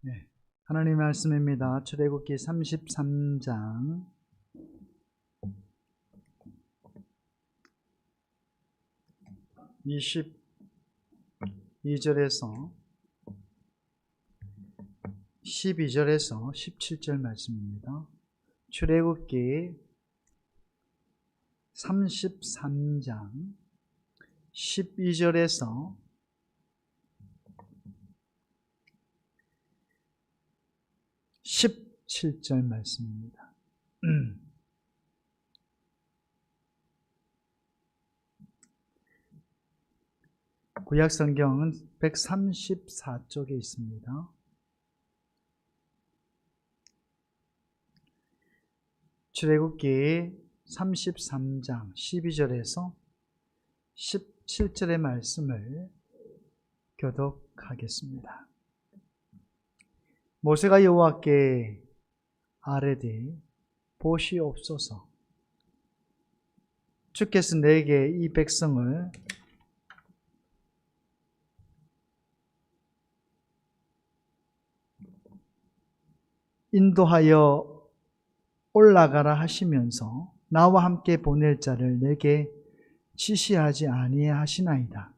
네. 하나님의 말씀입니다. 출애굽기 33장 22절에서 12절에서 17절 말씀입니다. 출애굽기 33장 12절에서 17절 말씀입니다. 구약 성경은 134쪽에 있습니다. 출애굽기 33장 12절에서 17절의 말씀을 교독하겠습니다. 모세가 여호와께 아뢰되 보시옵소서. 주께서 내게 이 백성을 인도하여 올라가라 하시면서 나와 함께 보낼 자를 내게 지시하지 아니하시나이다.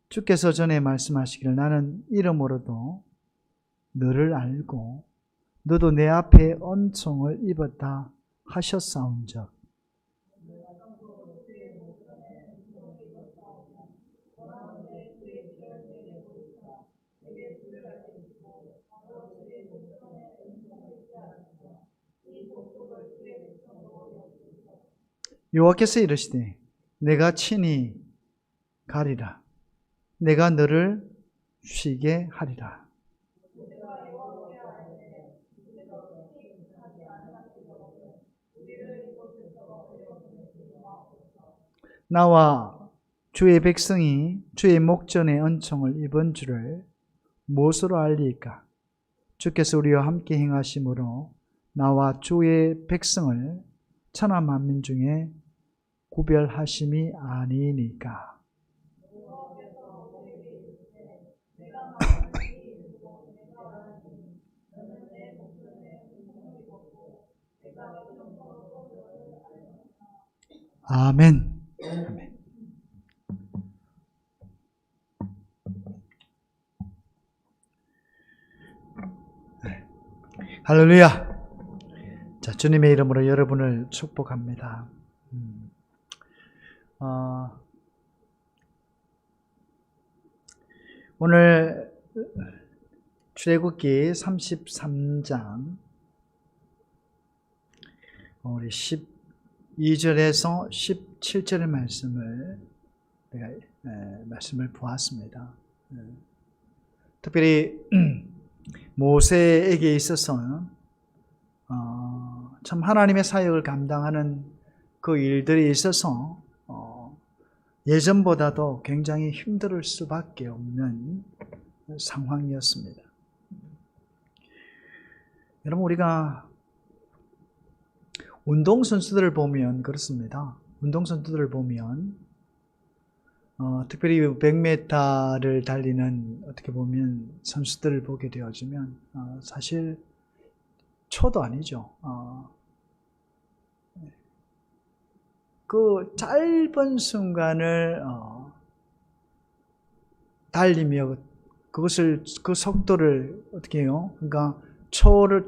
주께서 전에 말씀하시기를 나는 이름으로도 너를 알고 너도 내 앞에恩총을 입었다 하셨사온즉 여호와께서 이르시되 내가 친히 가리라. 내가 너를 쉬게 하리라. 나와 주의 백성이 주의 목전에恩총을 입은 줄을 무엇으로 알리까? 주께서 우리와 함께 행하심으로 나와 주의 백성을 천하 만민 중에 구별하심이 아니니까. 아멘. 아멘. 할렐루야. 자, 주님의 이름으로 여러분을 축복합니다. 오늘 출애굽기 33장 우리 12절에서 17절의 말씀을 보았습니다. 특별히 모세에게 있어서 참 하나님의 사역을 감당하는 그 일들에 있어서 예전보다도 굉장히 힘들 수밖에 없는 상황이었습니다. 여러분, 우리가 운동선수들을 보면 그렇습니다. 운동선수들을 보면 특별히 100m를 달리는 어떻게 보면 선수들을 보게 되어지면 사실 초도 아니죠. 그 짧은 순간을 달리며 그 속도를 어떻게 해요? 그러니까 초를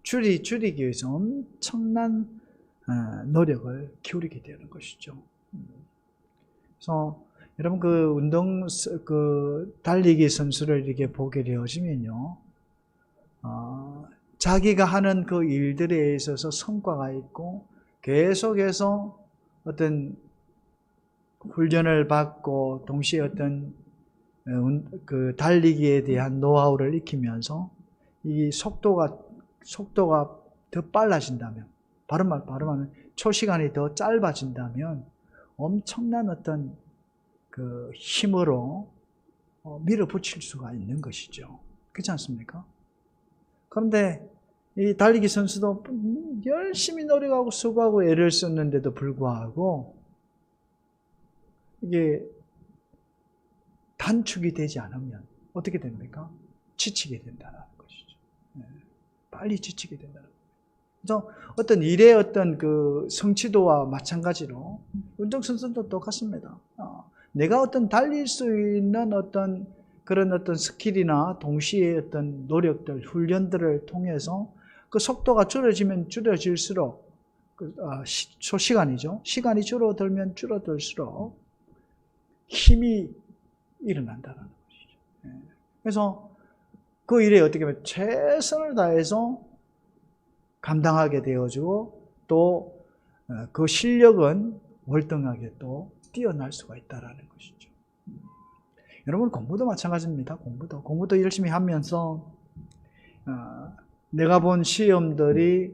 줄이기 위해서 엄청난 노력을 기울이게 되는 것이죠. 그래서 여러분 달리기 선수를 이렇게 보게 되어지면요, 자기가 하는 그 일들에 있어서 성과가 있고 계속해서 어떤 훈련을 받고 동시에 어떤 그 달리기에 대한 노하우를 익히면서 이 속도가 더 빨라진다면, 바로 말하면 초시간이 더 짧아진다면 엄청난 어떤 그 힘으로 밀어붙일 수가 있는 것이죠. 그렇지 않습니까? 그런데 이 달리기 선수도 열심히 노력하고 수고하고 애를 썼는데도 불구하고 이게 단축이 되지 않으면 어떻게 됩니까? 지치게 된다는 것이죠. 빨리 지치게 된다는 거죠. 그래서 어떤 일의 어떤 그 성취도와 마찬가지로 운동선수도 똑같습니다. 내가 어떤 달릴 수 있는 어떤 그런 어떤 스킬이나 동시에 어떤 노력들, 훈련들을 통해서 그 속도가 줄어지면 줄어질수록 시간이죠. 시간이 줄어들면 줄어들수록 힘이 일어난다는 것이죠. 그래서 그 일에 어떻게 보면 최선을 다해서 감당하게 되어지고 또 그 실력은 월등하게 또 뛰어날 수가 있다는 것이죠. 여러분 공부도 마찬가지입니다. 공부도 열심히 하면서 내가 본 시험들이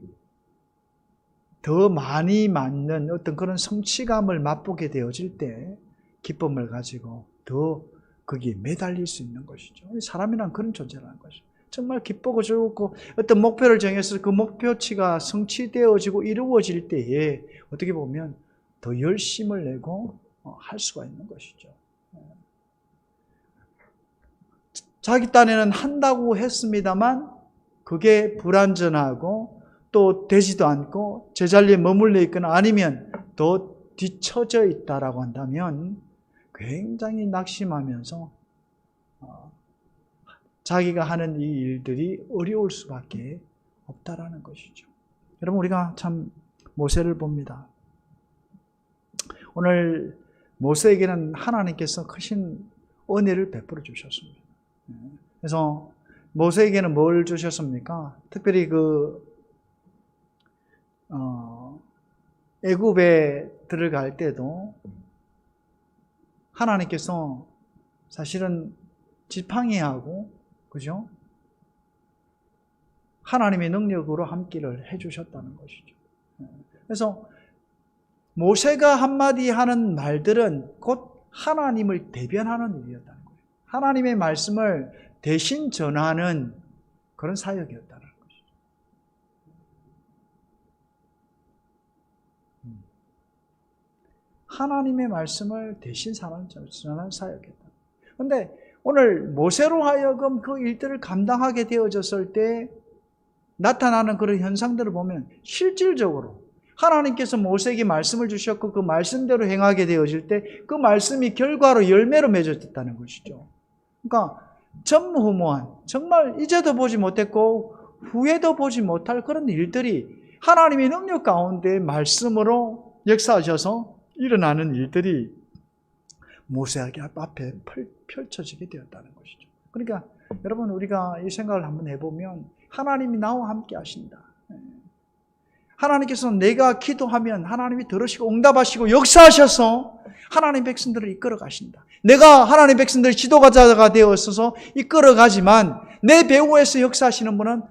더 많이 맞는 어떤 그런 성취감을 맛보게 되어질 때 기쁨을 가지고 더 거기에 매달릴 수 있는 것이죠. 사람이란 그런 존재라는 것이죠. 정말 기쁘고 즐겁고 어떤 목표를 정해서 그 목표치가 성취되어지고 이루어질 때에 어떻게 보면 더 열심을 내고 할 수가 있는 것이죠. 자기 딴에는 한다고 했습니다만 그게 불완전하고 또 되지도 않고 제자리에 머물러 있거나 아니면 더 뒤처져 있다라고 한다면 굉장히 낙심하면서 자기가 하는 이 일들이 어려울 수밖에 없다라는 것이죠. 여러분 우리가 참 모세를 봅니다. 오늘 모세에게는 하나님께서 크신 은혜를 베풀어 주셨습니다. 그래서 모세에게는 뭘 주셨습니까? 특별히 애굽에 들어갈 때도 하나님께서 사실은 지팡이하고 그죠? 하나님의 능력으로 함께를 해주셨다는 것이죠. 그래서 모세가 한마디 하는 말들은 곧 하나님을 대변하는 일이었다는 거예요. 하나님의 말씀을 대신 전하는 그런 사역이었다는 것이죠. 하나님의 말씀을 대신 전하는 사역이었다. 그런데 오늘 모세로 하여금 그 일들을 감당하게 되어졌을 때 나타나는 그런 현상들을 보면 실질적으로 하나님께서 모세에게 말씀을 주셨고 그 말씀대로 행하게 되어질 때 그 말씀이 결과로 열매로 맺어졌다는 것이죠. 그러니까 전무후무한 정말 이제도 보지 못했고 후에도 보지 못할 그런 일들이 하나님의 능력 가운데 말씀으로 역사하셔서 일어나는 일들이 모세 앞에 펼쳐지게 되었다는 것이죠. 그러니까 여러분 우리가 이 생각을 한번 해보면 하나님이 나와 함께 하신다. 하나님께서 내가 기도하면 하나님이 들으시고 응답하시고 역사하셔서 하나님 백성들을 이끌어 가신다. 내가 하나님 백성들의 지도자가 되어서 이끌어 가지만 내 배후에서 역사하시는 분은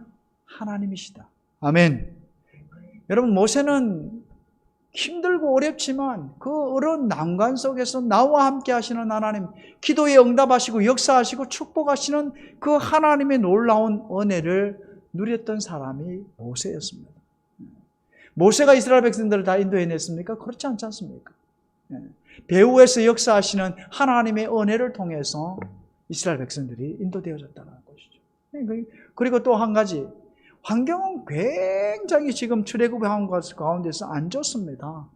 하나님이시다. 아멘. 여러분 모세는 힘들고 어렵지만 그 어려운 난관 속에서 나와 함께 하시는 하나님, 기도에 응답하시고 역사하시고 축복하시는 그 하나님의 놀라운 은혜를 누렸던 사람이 모세였습니다. 모세가 이스라엘 백성들을 다 인도해냈습니까? 그렇지 않지 않습니까? 배후에서 역사하시는 하나님의 은혜를 통해서 이스라엘 백성들이 인도되어졌다는 것이죠. 그리고 또 한 가지, 환경은 굉장히 지금 출애굽의 가운데서 안 좋습니다.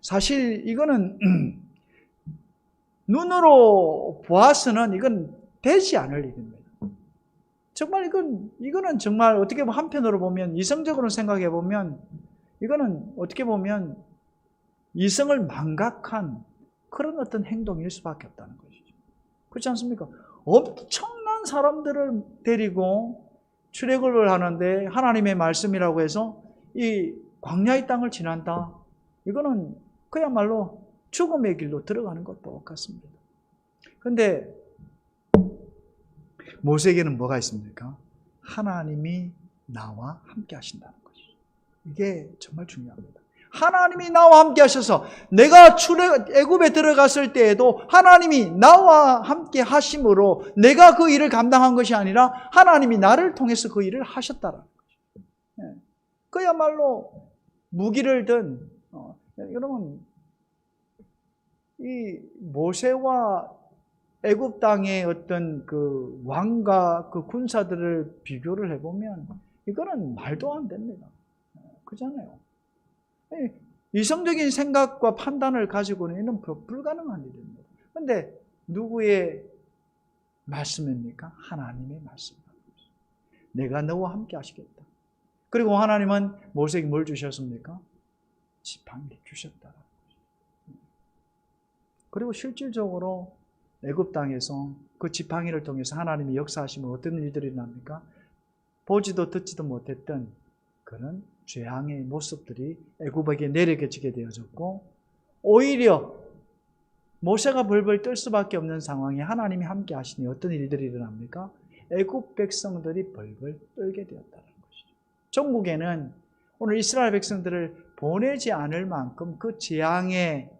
사실 이거는 눈으로 보아서는 이건 되지 않을 일입니다. 정말 이거는 정말 어떻게 보면 한편으로 보면 이성적으로 생각해 보면 이거는 어떻게 보면 이성을 망각한 그런 어떤 행동일 수밖에 없다는 것이죠. 그렇지 않습니까? 엄청난 사람들을 데리고 출애굽을 하는데 하나님의 말씀이라고 해서 이 광야의 땅을 지난다. 이거는 그야말로 죽음의 길로 들어가는 것과 똑같습니다. 그런데 모세에게는 뭐가 있습니까? 하나님이 나와 함께 하신다는 것이죠. 이게 정말 중요합니다. 하나님이 나와 함께 하셔서 내가 애굽에 들어갔을 때에도 하나님이 나와 함께 하심으로 내가 그 일을 감당한 것이 아니라 하나님이 나를 통해서 그 일을 하셨다는 거죠. 그야말로 무기를 든 여러분 이 모세와 애굽 땅의 어떤 그 왕과 그 군사들을 비교를 해보면 이거는 말도 안 됩니다. 그렇잖아요. 이성적인 생각과 판단을 가지고는 이는 불가능한 일입니다. 그런데 누구의 말씀입니까? 하나님의 말씀입니다. 내가 너와 함께 하시겠다. 그리고 하나님은 모세에게 뭘 주셨습니까? 지팡이를 주셨다. 그리고 실질적으로 애굽 땅에서 그 지팡이를 통해서 하나님이 역사하시면 어떤 일들이 일어납니까? 보지도 듣지도 못했던 그런 죄악의 모습들이 애굽에게 내려지게 되어졌고, 오히려 모세가 벌벌 떨 수밖에 없는 상황에 하나님이 함께 하시니 어떤 일들이 일어납니까? 애굽 백성들이 벌벌 떨게 되었다는 것이죠. 종국에는 오늘 이스라엘 백성들을 보내지 않을 만큼 그 재앙의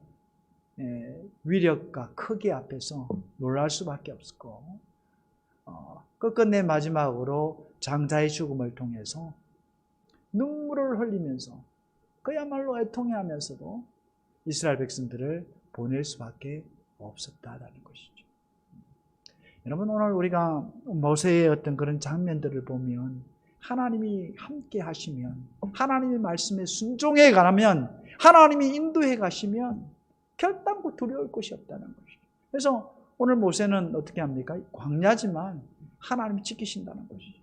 위력과 크기 앞에서 놀랄 수밖에 없었고, 끝끝내 마지막으로 장자의 죽음을 통해서 눈물을 흘리면서 그야말로 애통해하면서도 이스라엘 백성들을 보낼 수밖에 없었다라는 것이죠. 여러분, 오늘 우리가 모세의 어떤 그런 장면들을 보면 하나님이 함께 하시면, 하나님의 말씀에 순종해 가면, 하나님이 인도해 가시면 결단코 두려울 것이 없다는 것이죠. 그래서 오늘 모세는 어떻게 합니까? 광야지만 하나님이 지키신다는 것이죠.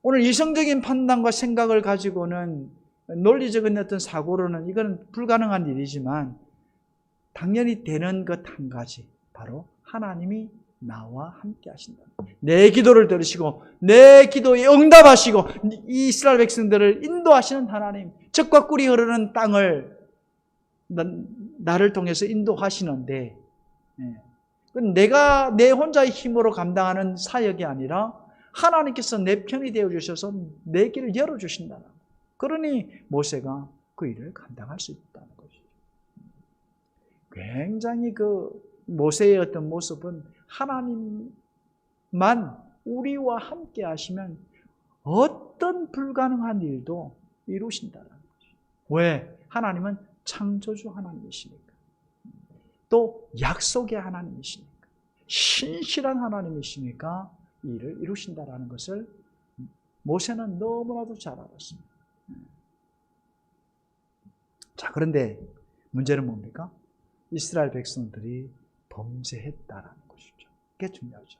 오늘 이성적인 판단과 생각을 가지고는, 논리적인 어떤 사고로는 이건 불가능한 일이지만 당연히 되는 것 한 가지, 바로 하나님이 나와 함께 하신다. 내 기도를 들으시고 내 기도에 응답하시고 이 이스라엘 백성들을 인도하시는 하나님, 젖과 꿀이 흐르는 땅을 나를 통해서 인도하시는데, 내가 내 혼자의 힘으로 감당하는 사역이 아니라 하나님께서 내 편이 되어주셔서 내 길을 열어주신다. 그러니 모세가 그 일을 감당할 수 있다는 것이죠. 굉장히 그 모세의 어떤 모습은 하나님만 우리와 함께 하시면 어떤 불가능한 일도 이루신다는 것이죠. 왜? 하나님은 창조주 하나님이시니까. 또 약속의 하나님이시니까. 신실한 하나님이시니까 이 일을 이루신다라는 것을 모세는 너무나도 잘 알았습니다. 자, 그런데 문제는 뭡니까? 이스라엘 백성들이 범죄했다라는 것이죠. 그게 중요하죠.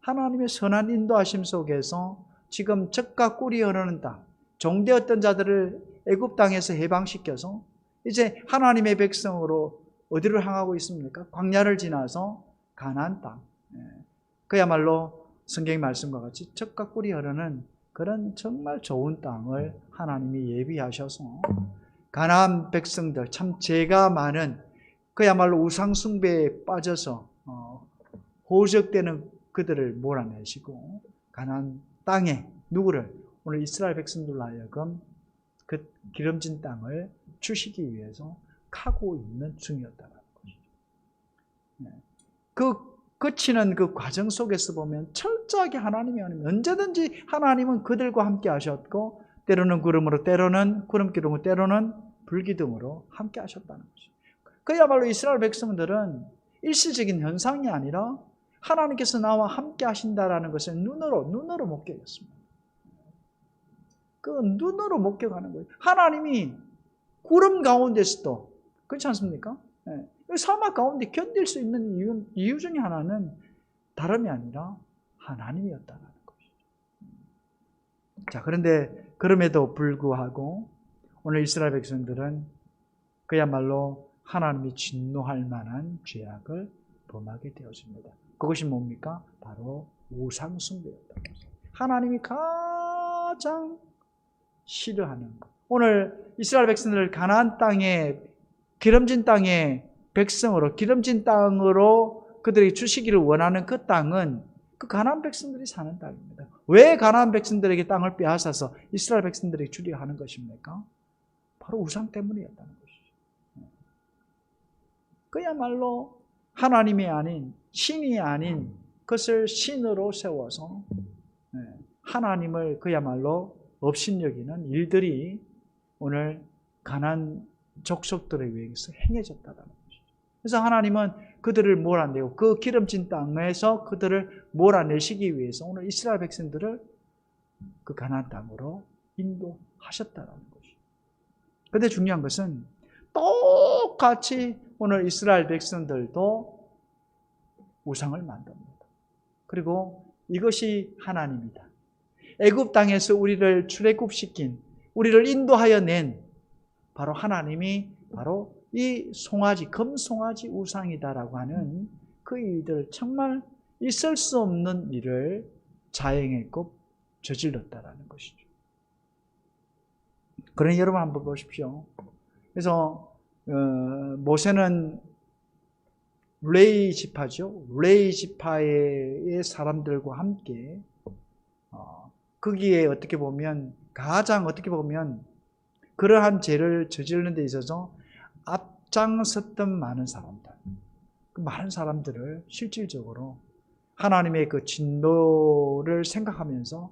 하나님의 선한 인도하심 속에서 지금 젖과 꿀이 흐르는 땅, 종되었던 자들을 애굽 땅에서 해방시켜서 이제 하나님의 백성으로 어디를 향하고 있습니까? 광야를 지나서 가나안 땅. 그야말로 성경의 말씀과 같이 젖과 꿀이 흐르는 그런 정말 좋은 땅을 하나님이 예비하셔서 가나안 백성들, 참 죄가 많은, 그야말로 우상 숭배에 빠져서 호적되는 그들을 몰아내시고 가나안 땅에 누구를, 오늘 이스라엘 백성들로 하여금 그 기름진 땅을 주시기 위해서 가고 있는 중이었다는 것이죠. 그 거치는 그 과정 속에서 보면 철저하게 하나님이 언제든지 하나님은 그들과 함께 하셨고, 때로는 구름으로, 때로는 구름기둥으로, 때로는 불기둥으로 함께 하셨다는 것이죠. 그야말로 이스라엘 백성들은 일시적인 현상이 아니라 하나님께서 나와 함께 하신다라는 것을 눈으로 목격했습니다. 그 눈으로 목격하는 거예요. 하나님이 구름 가운데서도, 그렇지 않습니까? 사막 가운데 견딜 수 있는 이유 중에 하나는 다름이 아니라 하나님이었다는 것이죠. 자, 그런데 그럼에도 불구하고 오늘 이스라엘 백성들은 그야말로 하나님이 진노할 만한 죄악을 범하게 되어집니다. 그것이 뭡니까? 바로 우상 숭배였다는 것이죠. 하나님이 가장 싫어하는 것. 오늘 이스라엘 백성들을 가나안 땅에, 기름진 땅에 백성으로, 기름진 땅으로 그들이 주시기를 원하는 그 땅은 그 가나안 백성들이 사는 땅입니다. 왜 가나안 백성들에게 땅을 빼앗아서 이스라엘 백성들에게 주려 하는 것입니까? 바로 우상 때문이었다는 것이죠. 그야말로 하나님이 아닌, 신이 아닌 것을 신으로 세워서 하나님을 그야말로 업신여기는 일들이 오늘 가나안 족속들에 의해서 행해졌다는 것이죠. 그래서 하나님은 그들을 몰아내고 그 기름진 땅에서 그들을 몰아내시기 위해서 오늘 이스라엘 백성들을 그 가나안 땅으로 인도하셨다는 것이죠. 그런데 중요한 것은 똑같이 오늘 이스라엘 백성들도 우상을 만듭니다. 그리고 이것이 하나님이다. 애굽 땅에서 우리를 출애굽시킨, 우리를 인도하여 낸 바로 하나님이 바로 이 송아지, 금송아지 우상이다라고 하는 그 일들, 정말 있을 수 없는 일을 자행했고 저질렀다라는 것이죠. 그러니 여러분 한번 보십시오. 그래서 모세는 레위 지파죠. 레위 지파의 사람들과 함께 거기에 어떻게 보면 가장 어떻게 보면 그러한 죄를 저지르는 데 있어서 앞장섰던 많은 사람들, 그 많은 사람들을 실질적으로 하나님의 그 진노를 생각하면서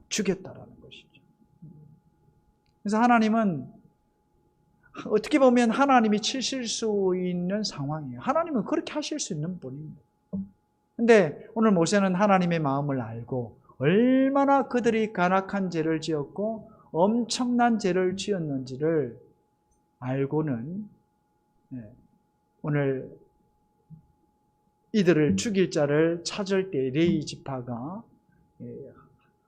죽였다라는 것이죠. 그래서 하나님은 어떻게 보면 하나님이 치실 수 있는 상황이에요. 하나님은 그렇게 하실 수 있는 분입니다. 그런데 오늘 모세는 하나님의 마음을 알고 얼마나 그들이 간악한 죄를 지었고 엄청난 죄를 지었는지를 알고는 오늘 이들을 죽일 자를 찾을 때 레위 지파가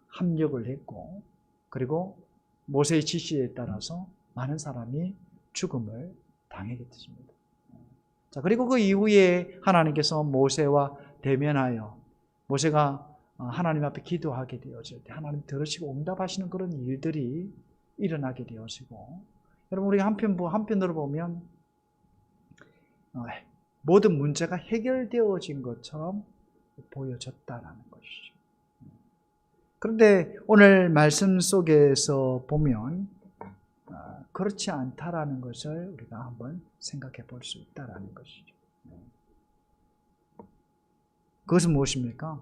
합력을 했고, 그리고 모세의 지시에 따라서 많은 사람이 죽음을 당하게 됐습니다. 자, 그리고 그 이후에 하나님께서 모세와 대면하여 모세가 하나님 앞에 기도하게 되어질 때 하나님 들으시고 응답하시는 그런 일들이 일어나게 되어지고, 여러분 우리가 한편으로 보면 모든 문제가 해결되어진 것처럼 보여졌다라는 것이죠. 그런데 오늘 말씀 속에서 보면 그렇지 않다라는 것을 우리가 한번 생각해 볼 수 있다라는 것이죠. 그것은 무엇입니까?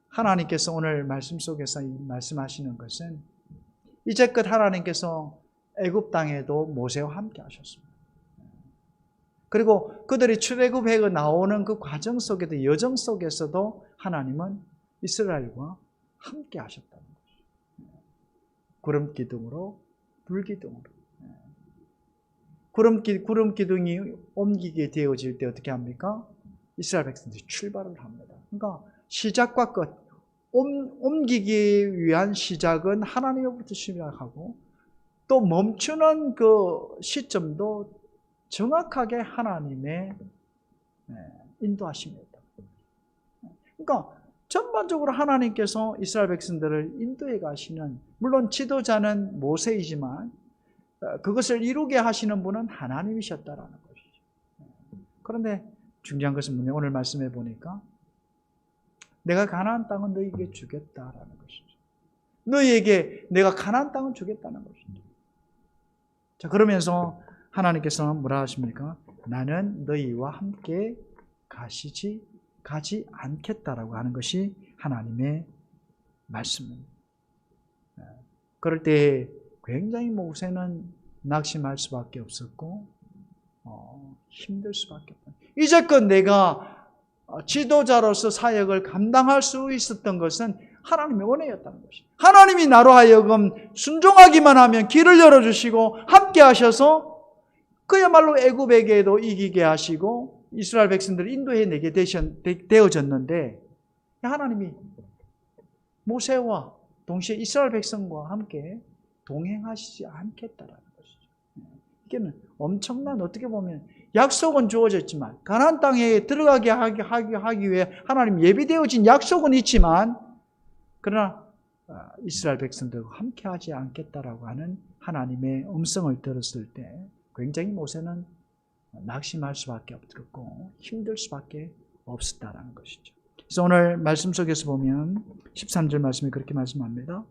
하나님께서 오늘 말씀 속에서 말씀하시는 것은 이제껏 하나님께서 애굽 땅에도 모세와 함께 하셨습니다. 그리고 그들이 출애굽해 나오는 그 과정 속에도, 여정 속에서도 하나님은 이스라엘과 함께 하셨다는 것이죠. 구름 기둥으로, 불 기둥으로. 구름 기둥이 옮기게 되어질 때 어떻게 합니까? 이스라엘 백성들이 출발을 합니다. 그러니까 시작과 끝, 옮기기 위한 시작은 하나님으로부터 시작하고 또 멈추는 그 시점도 정확하게 하나님의 인도하심이었다. 그러니까 전반적으로 하나님께서 이스라엘 백성들을 인도해 가시는, 물론 지도자는 모세이지만 그것을 이루게 하시는 분은 하나님이셨다라는 것이죠. 그런데 중요한 것은 뭐냐? 오늘 말씀해 보니까 내가 가나안 땅은 너희에게 주겠다라는 것이죠. 너희에게 내가 가나안 땅을 주겠다는 것이죠. 자, 그러면서 하나님께서는 뭐라 하십니까? 나는 너희와 함께 가지 않겠다라고 하는 것이 하나님의 말씀입니다. 그럴 때 굉장히 모세는 낙심할 수밖에 없었고 힘들 수밖에 없다. 이제껏 내가 지도자로서 사역을 감당할 수 있었던 것은 하나님의 은혜였다는 것입니다. 하나님이 나로 하여금 순종하기만 하면 길을 열어주시고 함께 하셔서 그야말로 애굽에게도 이기게 하시고 이스라엘 백성들을 인도해내게 되어졌는데, 하나님이 모세와 동시에 이스라엘 백성과 함께 동행하시지 않겠다라는 것이죠. 이게는 엄청난, 어떻게 보면 약속은 주어졌지만, 가나안 땅에 들어가게 하기 위해 하나님 예비되어진 약속은 있지만, 그러나 이스라엘 백성들과 함께 하지 않겠다라고 하는 하나님의 음성을 들었을 때 굉장히 모세는 낙심할 수밖에 없었고 힘들 수밖에 없었다라는 것이죠. 그래서 오늘 말씀 속에서 보면 13절 말씀이 그렇게 말씀합니다.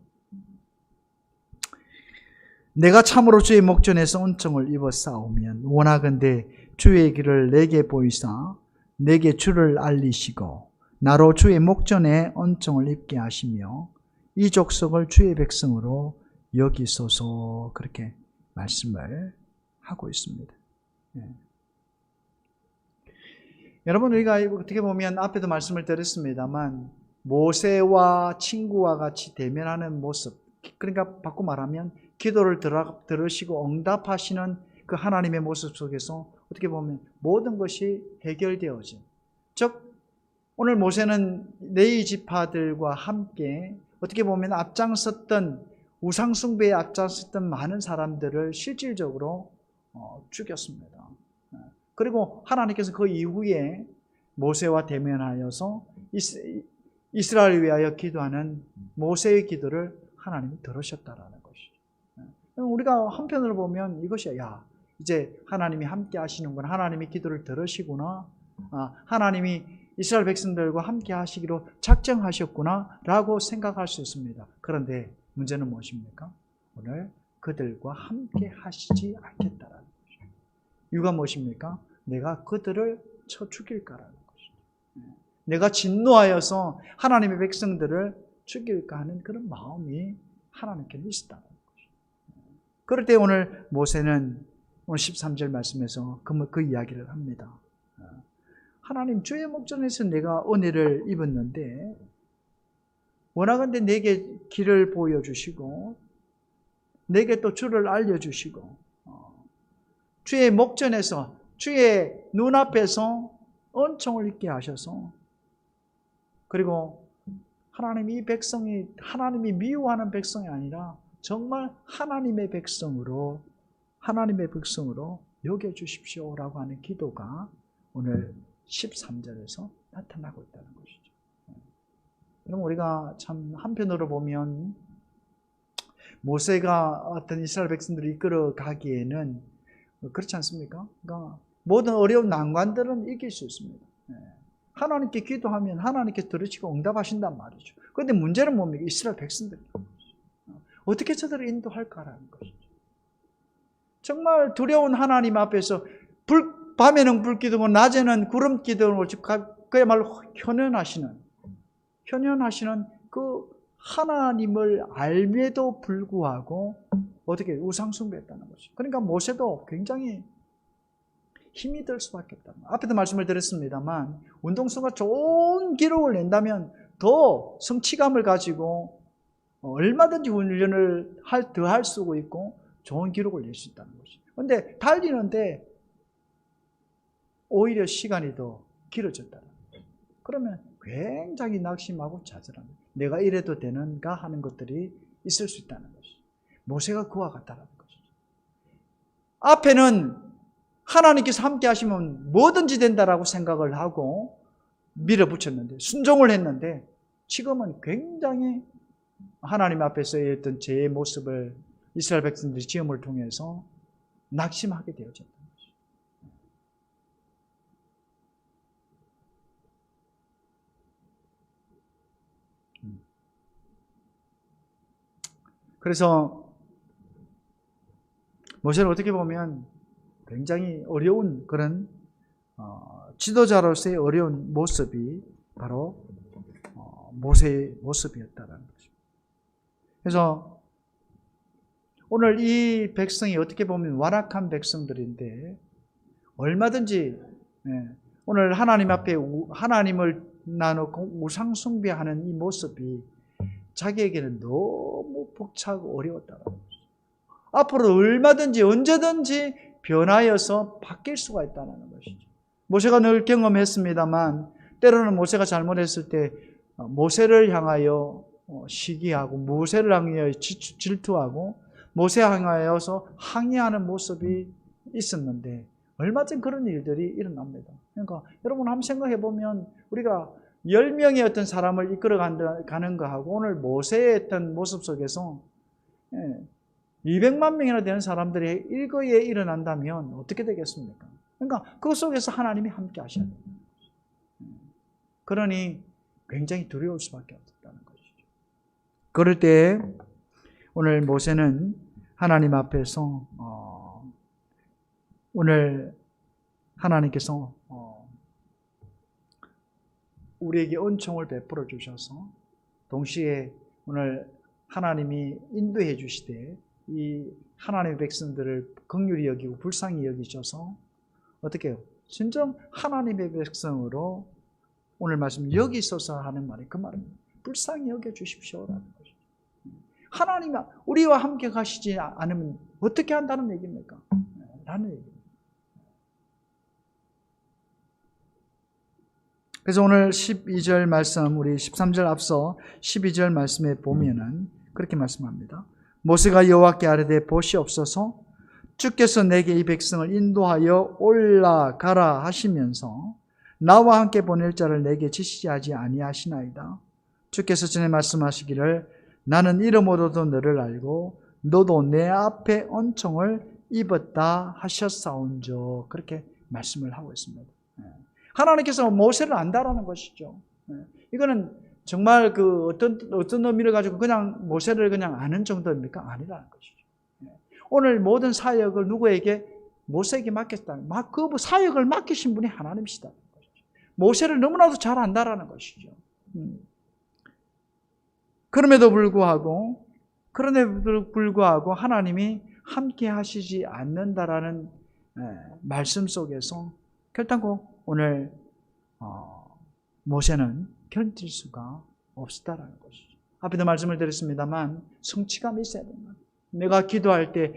내가 참으로 주의 목전에서 은총을 입어 싸우면 원하건대 주의 길을 내게 보이사 내게 주를 알리시고 나로 주의 목전에 은총을 입게 하시며 이 족속을 주의 백성으로 여기소서, 그렇게 말씀을 하고 있습니다. 여러분, 우리가 어떻게 보면 앞에도 말씀을 드렸습니다만 모세와 친구와 같이 대면하는 모습, 그러니까 바꿔 말하면 기도를 들으시고 응답하시는 그 하나님의 모습 속에서 어떻게 보면 모든 것이 해결되어진, 즉 오늘 모세는 레위 지파들과 함께 어떻게 보면 앞장섰던, 우상숭배에 앞장섰던 많은 사람들을 실질적으로 죽였습니다. 그리고 하나님께서 그 이후에 모세와 대면하여서 이스라엘을 위하여 기도하는 모세의 기도를 하나님이 들으셨다라는 것이죠. 우리가 한편으로 보면 이것이, 이제 하나님이 함께 하시는구나, 하나님이 기도를 들으시구나, 하나님이 이스라엘 백성들과 함께 하시기로 작정하셨구나 라고 생각할 수 있습니다. 그런데 문제는 무엇입니까? 오늘 그들과 함께 하시지 않겠다라는 것이죠. 이유가 무엇입니까? 내가 그들을 쳐 죽일까라는 것이죠. 내가 진노하여서 하나님의 백성들을 죽일까 하는 그런 마음이 하나님께는 있었다는 것이죠. 그럴 때 오늘 모세는 오늘 13절 말씀에서 그 이야기를 합니다. 하나님, 주의 목전에서 내가 은혜를 입었는데 원하건대 내게 길을 보여주시고 내게 또 주를 알려주시고 주의 목전에서, 주의 눈앞에서 은총을 있게 하셔서, 그리고 하나님, 이 백성이 하나님이 미워하는 백성이 아니라 정말 하나님의 백성으로 여겨주십시오라고 하는 기도가 오늘 13절에서 나타나고 있다는 것이죠. 그럼 우리가 참 한편으로 보면 모세가 어떤 이스라엘 백성들을 이끌어 가기에는 그렇지 않습니까? 그러니까 모든 어려운 난관들은 이길 수 있습니다. 하나님께 기도하면 하나님께 들으시고 응답하신단 말이죠. 그런데 문제는 뭡니까? 이스라엘 백성들이에요. 어떻게 저들을 인도할까라는 것이죠. 정말 두려운 하나님 앞에서 밤에는 불 기둥을, 낮에는 구름 기둥을, 그야말로 현현하시는 그 하나님을 알매도 불구하고 어떻게 우상숭배했다는 것이죠. 그러니까 모세도 굉장히 힘이 들 수밖에 없다는 거예요. 앞에도 말씀을 드렸습니다만 운동선수가 좋은 기록을 낸다면 더 성취감을 가지고 얼마든지 훈련을 더 할 수 있고 좋은 기록을 낼 수 있다는 것이죠. 그런데 달리는데 오히려 시간이 더 길어졌다는 거예요. 그러면 굉장히 낙심하고 좌절합니다. 내가 이래도 되는가 하는 것들이 있을 수 있다는 것이죠. 모세가 그와 같다는 것이죠. 앞에는 하나님께서 함께 하시면 뭐든지 된다라고 생각을 하고 밀어붙였는데, 순종을 했는데, 지금은 굉장히 하나님 앞에서의 어떤 제 모습을 이스라엘 백성들이 시험을 통해서 낙심하게 되어졌다는 것이죠. 그래서 모세는 어떻게 보면 굉장히 어려운 그런 지도자로서의 어려운 모습이 바로 모세의 모습이었다는 거죠. 그래서 오늘 이 백성이 어떻게 보면 완악한 백성들인데 얼마든지 오늘 하나님 앞에 하나님을 나누고 우상숭배하는 이 모습이 자기에게는 너무 벅차고 어려웠다는 거죠. 앞으로 얼마든지 언제든지 변하여서 바뀔 수가 있다는 것이죠. 모세가 늘 경험했습니다만 때로는 모세가 잘못했을 때 모세를 향하여 시기하고 모세를 향하여 질투하고 모세 향하여서 항의하는 모습이 있었는데 얼마든지 그런 일들이 일어납니다. 그러니까 여러분 한번 생각해 보면 우리가 10명의 어떤 사람을 이끌어 가는 거하고 오늘 모세의 어떤 모습 속에서 200만 명이나 되는 사람들이 일거에 일어난다면 어떻게 되겠습니까? 그러니까 그 속에서 하나님이 함께 하셔야 됩니다. 그러니 굉장히 두려울 수밖에 없었다는 것이죠. 그럴 때 오늘 모세는 하나님 앞에서 오늘 하나님께서 우리에게 은총을 베풀어 주셔서 동시에 오늘 하나님이 인도해 주시되 이 하나님의 백성들을 긍휼히 여기고 불쌍히 여기셔서 어떻게 해요? 진정 하나님의 백성으로 오늘 말씀 여기 있어서 하는 말이 그 말입니다. 불쌍히 여겨주십시오라는 것이죠. 하나님이 우리와 함께 가시지 않으면 어떻게 한다는 얘기입니까? 라는 얘기입니다. 그래서 오늘 12절 말씀, 우리 13절 앞서 12절 말씀에 보면은 그렇게 말씀합니다. 모세가 여호와께 아뢰되 보시옵소서 주께서 내게 이 백성을 인도하여 올라가라 하시면서 나와 함께 보낼 자를 내게 지시하지 아니하시나이다. 주께서 전에 말씀하시기를 나는 이름으로도 너를 알고 너도 내 앞에恩총을 입었다 하셨사온저. 그렇게 말씀을 하고 있습니다. 하나님께서 모세를 안다라는 것이죠. 이거는 정말 그 어떤 의미를 가지고 그냥 모세를 그냥 아는 정도입니까? 아니라는 것이죠. 오늘 모든 사역을 누구에게? 모세에게 맡겼다. 그 사역을 맡기신 분이 하나님이시다. 모세를 너무나도 잘 안다라는 것이죠. 그럼에도 불구하고 하나님이 함께 하시지 않는다라는 말씀 속에서 결단코 오늘 모세는 견딜 수가 없었다라는 것이죠. 앞에도 말씀을 드렸습니다만 성취감이 있어야 됩니다. 내가 기도할 때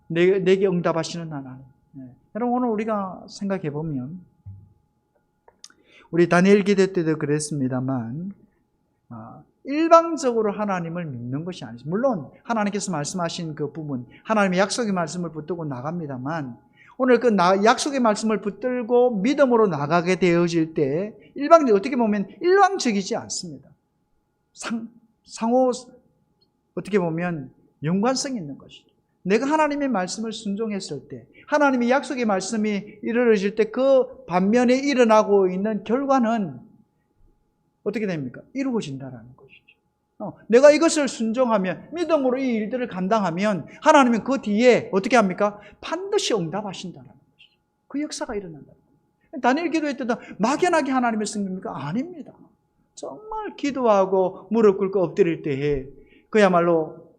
내게 응답하시는 하나님. 여러분 오늘 우리가 생각해 보면 우리 다니엘 기도 때도 그랬습니다만 일방적으로 하나님을 믿는 것이 아니죠. 물론 하나님께서 말씀하신 그 부분, 하나님의 약속의 말씀을 붙들고 나갑니다만 오늘 그 약속의 말씀을 붙들고 믿음으로 나가게 되어질 때 어떻게 보면 일방적이지 않습니다. 상호 어떻게 보면 연관성이 있는 것이죠. 내가 하나님의 말씀을 순종했을 때 하나님의 약속의 말씀이 이루어질 때 그 반면에 일어나고 있는 결과는 어떻게 됩니까? 이루어진다라는 것이죠. 내가 이것을 순종하면 믿음으로 이 일들을 감당하면 하나님은 그 뒤에 어떻게 합니까? 반드시 응답하신다는 것이죠. 그 역사가 일어난다. 다니엘 기도회 때도 막연하게 하나님을 섬깁니까? 아닙니다. 정말 기도하고 무릎 꿇고 엎드릴 때에 그야말로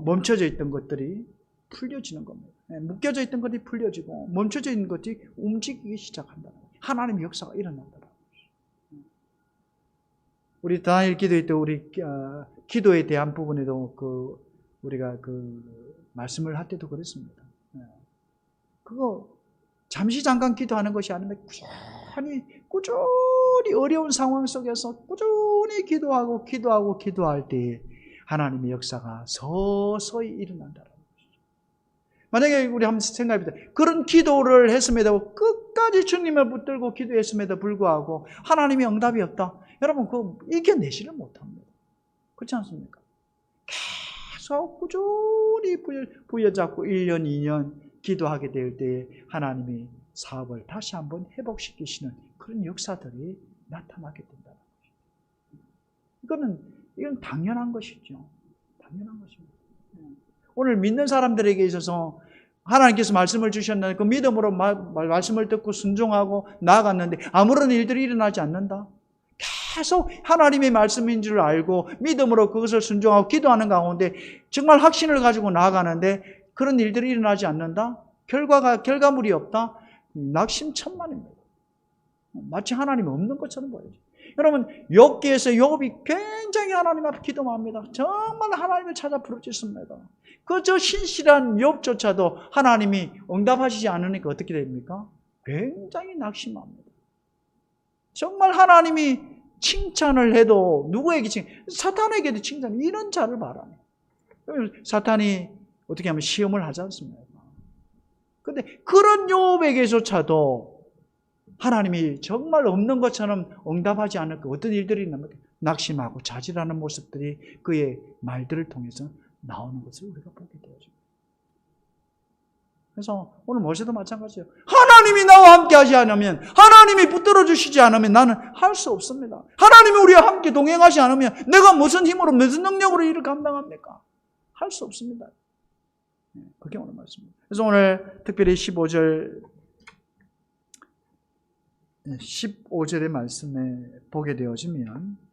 멈춰져 있던 것들이 풀려지는 겁니다. 묶여져 있던 것이 풀려지고 멈춰져 있는 것이 움직이기 시작한다. 하나님의 역사가 일어난다. 우리 다니엘 기도회 때 우리 기도에 대한 부분에도 우리가 말씀을 할 때도 그랬습니다. 그거 잠시 잠깐 기도하는 것이 아니라 꾸준히 어려운 상황 속에서 꾸준히 기도할 때 하나님의 역사가 서서히 일어난다는 것이죠. 만약에 우리 한번 생각해보자. 그런 기도를 했음에도 끝까지 주님을 붙들고 기도했음에도 불구하고 하나님의 응답이 없다. 여러분 그거 이겨내지를 못합니다. 그렇지 않습니까? 계속 꾸준히 부여잡고 1년, 2년 기도하게 될 때에 하나님이 사업을 다시 한번 회복시키시는 그런 역사들이 나타나게 된다는 것이죠. 이건 당연한 것이죠. 당연한 것입니다. 오늘 믿는 사람들에게 있어서 하나님께서 말씀을 주셨는데 그 믿음으로 말씀을 듣고 순종하고 나아갔는데 아무런 일들이 일어나지 않는다. 계속 하나님의 말씀인 줄 알고 믿음으로 그것을 순종하고 기도하는 가운데 정말 확신을 가지고 나아가는데 그런 일들이 일어나지 않는다. 결과물이 없다. 낙심천만입니다. 마치 하나님이 없는 것처럼 보여요. 여러분 욥기에서 욥이 굉장히 하나님 앞에 기도합니다. 정말 하나님을 찾아 부르짖습니다. 저 신실한 욥조차도 하나님이 응답하시지 않으니까 어떻게 됩니까? 굉장히 낙심합니다. 정말 하나님이 칭찬을 해도 누구에게 사탄에게도 칭찬, 이런 자를 바라네. 사탄이 어떻게 하면 시험을 하지 않습니까? 그런데 그런 욥에게조차도 하나님이 정말 없는 것처럼 응답하지 않을까 어떤 일들이 있는가? 낙심하고 자질하는 모습들이 그의 말들을 통해서 나오는 것을 우리가 보게 되죠. 그래서 오늘 모세도 마찬가지예요. 하나님이 나와 함께 하지 않으면, 하나님이 붙들어 주시지 않으면 나는 할 수 없습니다. 하나님이 우리와 함께 동행하지 않으면 내가 무슨 힘으로, 무슨 능력으로 일을 감당합니까? 할 수 없습니다. 그게 오늘 말씀입니다. 그래서 오늘 특별히 15절의 말씀에 보게 되어지면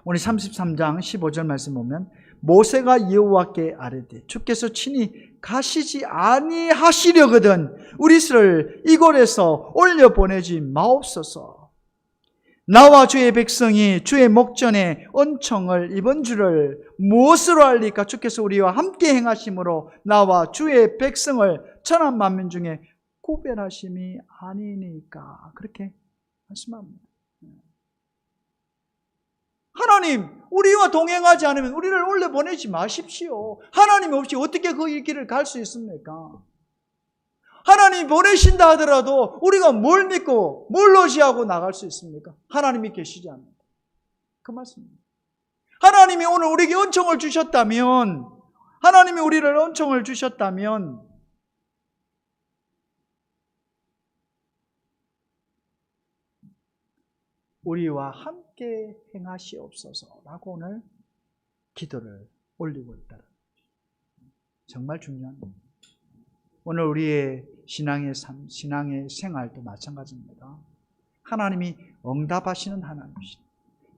오늘 33장 15절 말씀 보면 모세가 여호와께 아뢰되 주께서 친히 가시지 아니하시려거든 우리를 이곳에서 올려보내지 마옵소서. 나와 주의 백성이 주의 목전에 은총을 입은 줄을 무엇으로 알리까? 주께서 우리와 함께 행하심으로 나와 주의 백성을 천한 만민 중에 구별하심이 아니니까. 그렇게 말씀합니다. 하나님, 우리와 동행하지 않으면 우리를 올려보내지 마십시오. 하나님 없이 어떻게 그 길을 갈 수 있습니까? 하나님 보내신다 하더라도 우리가 뭘 믿고 뭘 의지하고 나갈 수 있습니까? 하나님이 계시지 않는다. 그 말씀입니다. 하나님이 오늘 우리에게 은총을 주셨다면, 하나님이 우리를 은총을 주셨다면 우리와 함께 행하시옵소서라고 오늘 기도를 올리고 있다는 거죠. 정말 중요한 겁니다. 오늘 우리의 신앙의 삶, 신앙의 생활도 마찬가지입니다. 하나님이 응답하시는 하나님이십니다.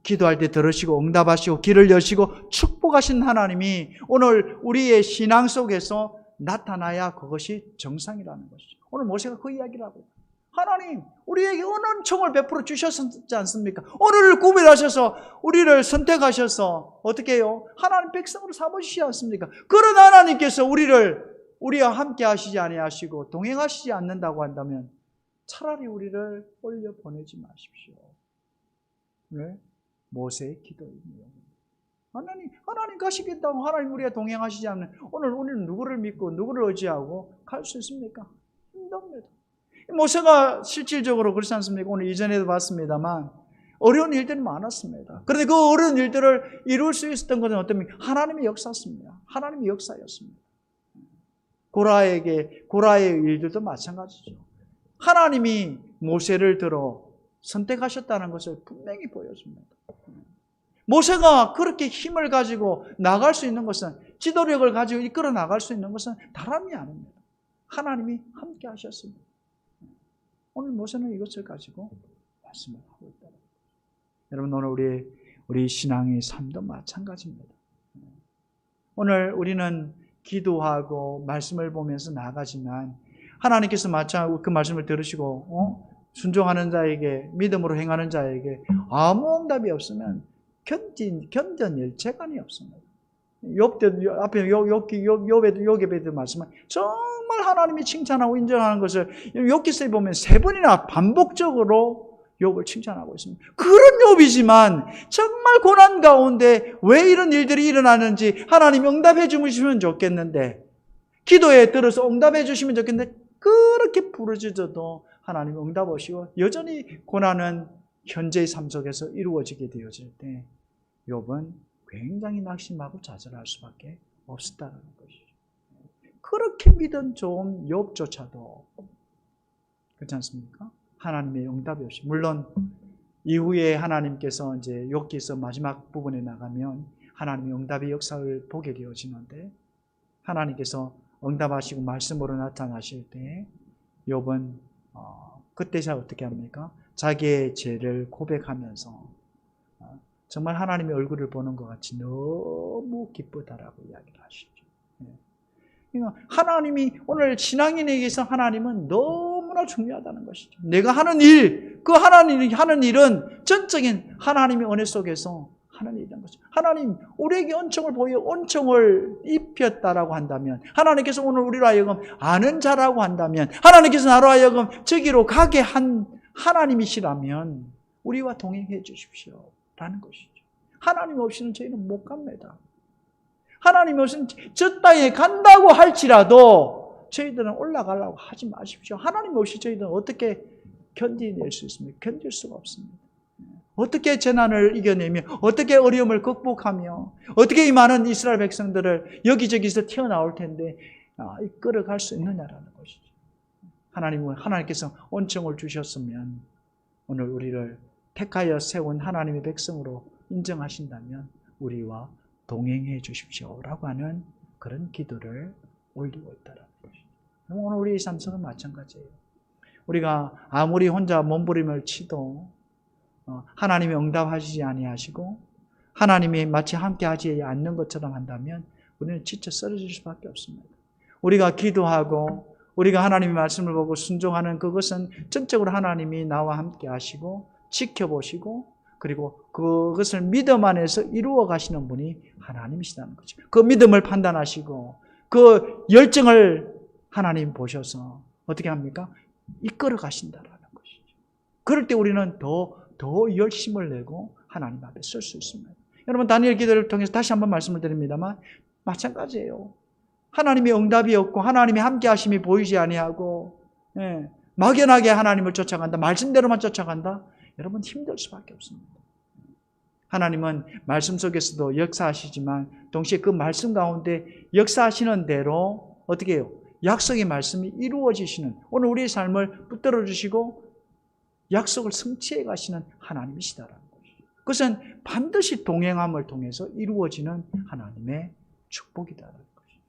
기도할 때 들으시고 응답하시고 길을 여시고 축복하신 하나님이 오늘 우리의 신앙 속에서 나타나야 그것이 정상이라는 것이죠. 오늘 모세가 그 이야기를 하고 있습니다. 하나님, 우리에게 은총을 베풀어 주셨지 않습니까? 오늘을 구별하셔서 우리를 선택하셔서 어떻게 해요? 하나님 백성으로 삼으시지 않습니까? 그런 하나님께서 우리와 함께 하시지 아니하시고 동행하시지 않는다고 한다면 차라리 우리를 올려 보내지 마십시오. 네? 모세의 기도입니다. 하나님 가시겠다고 하나님 우리와 동행하시지 않는 오늘 우리는 누구를 믿고 누구를 의지하고 갈 수 있습니까? 힘듭니다. 모세가 실질적으로 그렇지 않습니까? 오늘 이전에도 봤습니다만 어려운 일들이 많았습니다. 그런데 그 어려운 일들을 이룰 수 있었던 것은 어떻습니까? 하나님의 역사였습니다. 하나님의 역사였습니다. 고라의 일들도 마찬가지죠. 하나님이 모세를 들어 선택하셨다는 것을 분명히 보여줍니다. 모세가 그렇게 힘을 가지고 나갈 수 있는 것은, 지도력을 가지고 이끌어 나갈 수 있는 것은 다름이 아닙니다. 하나님이 함께 하셨습니다. 오늘 모세는 이것을 가지고 말씀을 하고 있다. 여러분, 오늘 우리 신앙의 삶도 마찬가지입니다. 오늘 우리는 기도하고 말씀을 보면서 나아가지만 하나님께서 마찬가지로 그 말씀을 들으시고 순종하는 자에게, 믿음으로 행하는 자에게 아무 응답이 없으면 견뎌낼 재간이 없습니다. 욥도 앞에 욥에도 말씀은 정말 하나님이 칭찬하고 인정하는 것을 욥기서에 보면 3번이나 반복적으로 욥을 칭찬하고 있습니다. 그런 욥이지만 정말 고난 가운데 왜 이런 일들이 일어나는지 하나님 응답해 주시면 좋겠는데, 기도에 들어서 응답해 주시면 좋겠는데 그렇게 부르짖어도 하나님 응답 없이고 여전히 고난은 현재의 삶 속에서 이루어지게 되어질 때 욥은 굉장히 낙심하고 좌절할 수밖에 없었다는 것이죠. 그렇게 믿은 좋은 욥조차도 그렇지 않습니까? 하나님의 응답이 없이, 물론 이후에 하나님께서 이제 욥기서 마지막 부분에 나가면 하나님의 응답의 역사를 보게 되어지는데, 하나님께서 응답하시고 말씀으로 나타나실 때 욥은 그때 어떻게 합니까? 자기의 죄를 고백하면서 정말 하나님의 얼굴을 보는 것 같이 너무 기쁘다라고 이야기를 하시죠. 그러니까 하나님이, 오늘 신앙인에게서 하나님은 너무나 중요하다는 것이죠. 내가 하는 일, 그 하나님이 하는 일은 전적인 하나님의 은혜 속에서 하는 일이라는 것이죠. 하나님, 우리에게 은총을 입혔다라고 한다면, 하나님께서 오늘 우리로 하여금 아는 자라고 한다면, 하나님께서 나로 하여금 저기로 가게 한 하나님이시라면 우리와 동행해 주십시오 라는 것이죠. 하나님 없이는 저희는 못 갑니다. 하나님 없이는 저 땅에 간다고 할지라도 저희들은 올라가려고 하지 마십시오. 하나님 없이 저희들은 어떻게 견디낼 수 있습니까? 견딜 수가 없습니다. 어떻게 재난을 이겨내며, 어떻게 어려움을 극복하며, 어떻게 이 많은 이스라엘 백성들을 여기저기서 튀어나올 텐데 이끌어갈 수 있느냐라는 것이죠. 하나님께서 은총을 주셨으면 오늘 우리를 택하여 세운 하나님의 백성으로 인정하신다면 우리와 동행해 주십시오라고 하는 그런 기도를 올리고 있다는 것이죠. 오늘 우리의 삶 속은 마찬가지예요. 우리가 아무리 혼자 몸부림을 치도 하나님이 응답하시지 아니하시고 하나님이 마치 함께 하지 않는 것처럼 한다면 우리는 지쳐 쓰러질 수밖에 없습니다. 우리가 기도하고 우리가 하나님의 말씀을 보고 순종하는 그것은 전적으로 하나님이 나와 함께 하시고 지켜보시고 그리고 그것을 믿음 안에서 이루어 가시는 분이 하나님이시다는 거죠. 그 믿음을 판단하시고 그 열정을 하나님 보셔서 어떻게 합니까? 이끌어 가신다라는 것이죠. 그럴 때 우리는 더 열심을 내고 하나님 앞에 설 수 있습니다. 여러분 다니엘 기도를 통해서 다시 한번 말씀을 드립니다만 마찬가지예요. 하나님의 응답이 없고 하나님의 함께 하심이 보이지 아니하고 막연하게 하나님을 쫓아간다. 말씀대로만 쫓아간다. 여러분 힘들 수밖에 없습니다. 하나님은 말씀 속에서도 역사하시지만 동시에 그 말씀 가운데 역사하시는 대로 어떻게 해요? 약속의 말씀이 이루어지시는 오늘 우리의 삶을 붙들어 주시고 약속을 성취해 가시는 하나님이시다라는 것이죠. 그것은 반드시 동행함을 통해서 이루어지는 하나님의 축복이다라는 것이죠.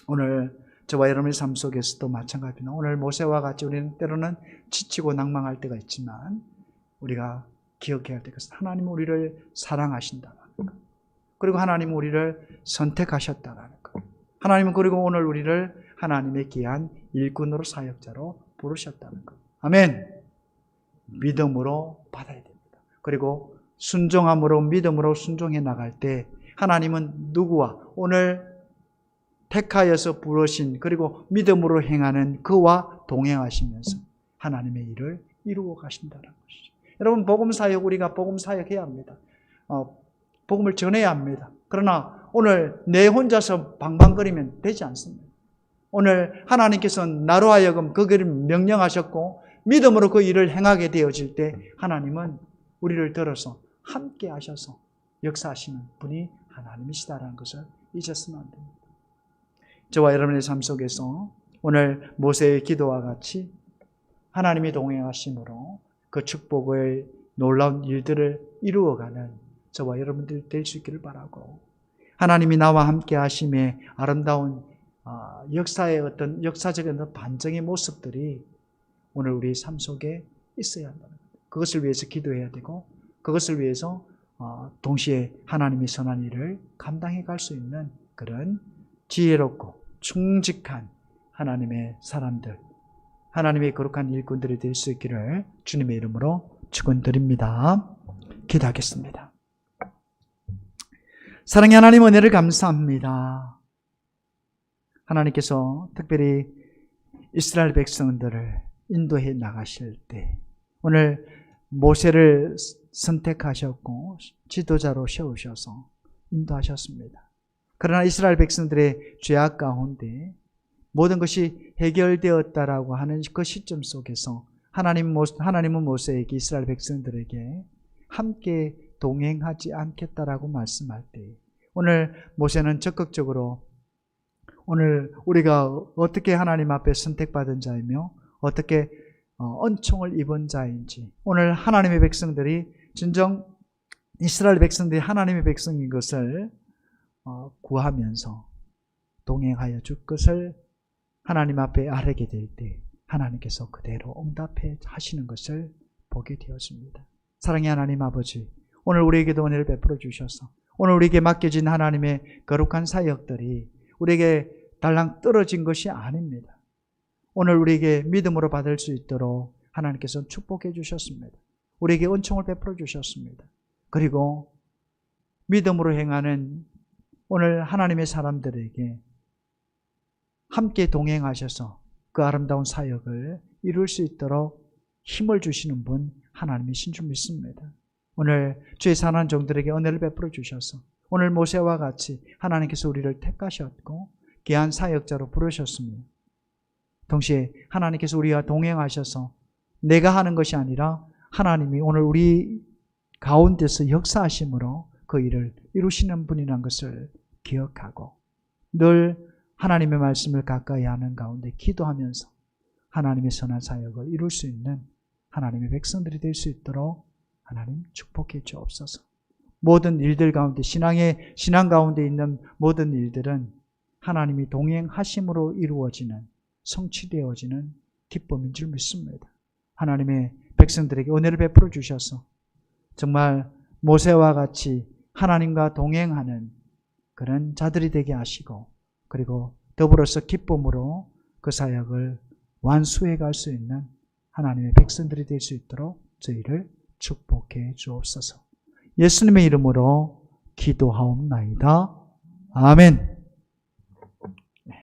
오늘 저와 여러분의 삶 속에서도 마찬가지입니다. 오늘 모세와 같이 우리는 때로는 지치고 낭망할 때가 있지만 우리가 기억해야 할 것은 하나님은 우리를 사랑하신다는 것. 그리고 하나님은 우리를 선택하셨다는 것. 하나님은 그리고 오늘 우리를 하나님의 귀한 일꾼으로 사역자로 부르셨다는 것. 아멘. 믿음으로 받아야 됩니다. 그리고 순종함으로 믿음으로 순종해 나갈 때 하나님은 누구와 오늘 택하여서 부르신 그리고 믿음으로 행하는 그와 동행하시면서 하나님의 일을 이루어 가신다는 것이죠. 여러분 복음사역 우리가 복음사역해야 합니다. 복음을 전해야 합니다. 그러나 오늘 내 혼자서 방방거리면 되지 않습니다. 오늘 하나님께서는 나로 하여금 그 길을 명령하셨고 믿음으로 그 일을 행하게 되어질 때 하나님은 우리를 들어서 함께 하셔서 역사하시는 분이 하나님이시다라는 것을 잊어서는 안 됩니다. 저와 여러분의 삶 속에서 오늘 모세의 기도와 같이 하나님이 동행하심으로 그 축복의 놀라운 일들을 이루어가는 저와 여러분들 될 수 있기를 바라고 하나님이 나와 함께 하심의 아름다운 역사의 어떤 역사적인 반정의 모습들이 오늘 우리 삶 속에 있어야 한다는 것. 그것을 위해서 기도해야 되고 그것을 위해서 동시에 하나님의 선한 일을 감당해 갈 수 있는 그런 지혜롭고 충직한 하나님의 사람들, 하나님의 거룩한 일꾼들이 될 수 있기를 주님의 이름으로 축원드립니다. 기도하겠습니다. 사랑의 하나님 은혜를 감사합니다. 하나님께서 특별히 이스라엘 백성들을 인도해 나가실 때 오늘 모세를 선택하셨고 지도자로 세우셔서 인도하셨습니다. 그러나 이스라엘 백성들의 죄악 가운데 모든 것이 해결되었다라고 하는 그 시점 속에서 하나님은 모세에게 이스라엘 백성들에게 함께 동행하지 않겠다라고 말씀할 때 오늘 모세는 적극적으로 오늘 우리가 어떻게 하나님 앞에 선택받은 자이며 어떻게 은총을 입은 자인지 오늘 하나님의 백성들이 진정 이스라엘 백성들이 하나님의 백성인 것을 구하면서 동행하여 줄 것을 하나님 앞에 아뢰게 될 때 하나님께서 그대로 응답해 하시는 것을 보게 되었습니다. 사랑의 하나님 아버지, 오늘 우리에게도 은혜를 베풀어 주셔서 오늘 우리에게 맡겨진 하나님의 거룩한 사역들이 우리에게 달랑 떨어진 것이 아닙니다. 오늘 우리에게 믿음으로 받을 수 있도록 하나님께서 축복해 주셨습니다. 우리에게 은총을 베풀어 주셨습니다. 그리고 믿음으로 행하는 오늘 하나님의 사람들에게 함께 동행하셔서 그 아름다운 사역을 이룰 수 있도록 힘을 주시는 분 하나님이신 줄 믿습니다. 오늘 주의 사랑하는 종들에게 은혜를 베풀어 주셔서 오늘 모세와 같이 하나님께서 우리를 택하셨고 귀한 사역자로 부르셨습니다. 동시에 하나님께서 우리와 동행하셔서 내가 하는 것이 아니라 하나님이 오늘 우리 가운데서 역사하심으로 그 일을 이루시는 분이라는 것을 기억하고 늘 하나님의 말씀을 가까이 하는 가운데 기도하면서 하나님의 선한 사역을 이룰 수 있는 하나님의 백성들이 될 수 있도록 하나님 축복해 주옵소서. 모든 일들 가운데 신앙 가운데 있는 모든 일들은 하나님이 동행하심으로 이루어지는 성취되어지는 기쁨인 줄 믿습니다. 하나님의 백성들에게 은혜를 베풀어 주셔서 정말 모세와 같이 하나님과 동행하는 그런 자들이 되게 하시고, 그리고 더불어서 기쁨으로 그 사역을 완수해 갈 수 있는 하나님의 백성들이 될 수 있도록 저희를 축복해 주옵소서. 예수님의 이름으로 기도하옵나이다. 아멘.